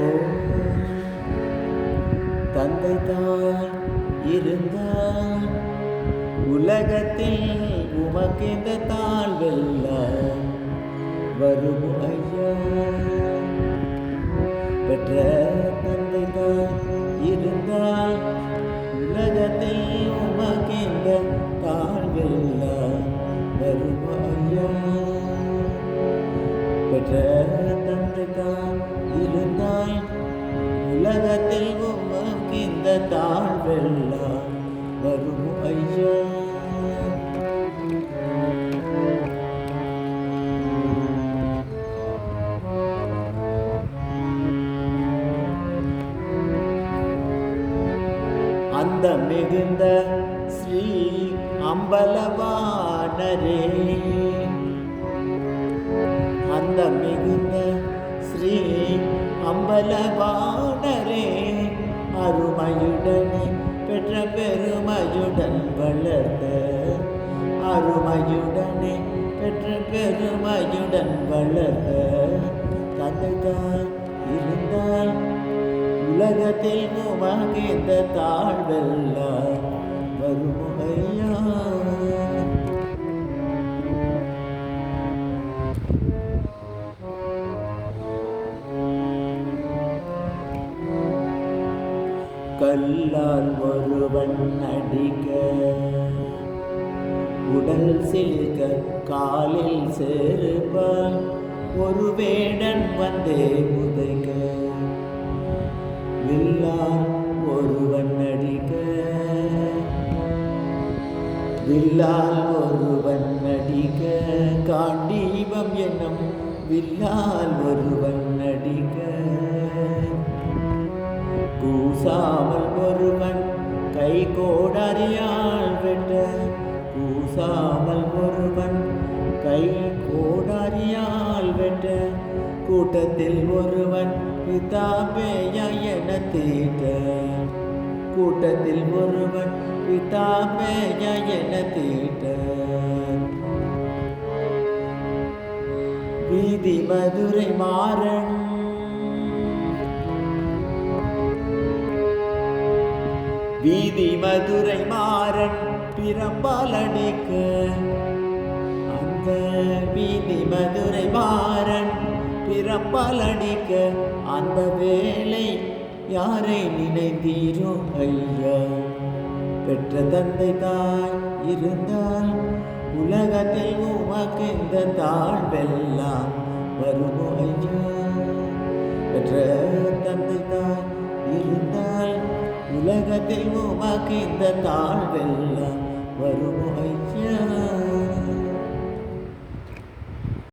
ஓ தந்தை தாய் இருந்தால் உலகத்தில் உமக்கெந்த தாழ்வெல்லாம் வரும் ஐயா. பெற்ற தந்தை தாய் இருந்தால் உலகத்தில் உமக்கெந்த தாழ்வெல்லாம் வரும் ஐயா. பெற்ற தந்தை தாய் இருந்தால் உலகத்தில் உமக்கெந்த தாழ்வெல்லாம் வரும் ஐயா. அந்த மிகுந்த ஸ்ரீ அம்பலவாணரே, அந்த மிகுந்த ஸ்ரீ அம்பலவாணரே, அருமையுடனே பெற்ற பெருமையுடன் வளர்ந்த, அருமையுடனே பெற்ற பெருமையுடன் வளர்ந்த தந்தைதான் இருந்தால் உலகத்தில் உமக்கெந்த தாழ்வெல்லாம் வரும் ஐயா. கல்லால் ஒருவன் அடிக்க, உடல் சிலிர்க்க காலில் செருப்பால் ஒரு வேடன் வந்தே உதைக்க, வில்லால் ஒருவன் அடிக்க, வில்லால் ஒருவன் அடிக்க, காண்டீபம் என்னும் வில்லால் ஒருவன் அடிக்க, கூசாமல் ஒருவன் கை கோடாரியால் வெட்ட, கூசாமல் ஒருவன் கை கோடாரியால் வெட்ட, கூட்டத்தில் ஒருவன் பிதாபேயா என தீட்ட, கூட்டத்தில் ஒருவன் பிதாபேயா என தீட்ட, வீதி மதுரை மாறன், வீதி மதுரை மாறன் பிரம்பால் அடிக்க, அந்த வீதி மதுரை மாறன் பிரம்பால் அடிக்க, அந்த வேளை யாரை நினைத்தீரோ ஐயா. பெற்ற தந்தை தாய் இருந்தால் உலகத்தில் உமக்கெந்த தாழ்வெல்லாம் வருமோ ஐயா. பெற்ற தந்தை தாய் இருந்தால் உலகத்தில் உமக்கெந்த தாழ்வெல்லாம் வருமோ ஐயா.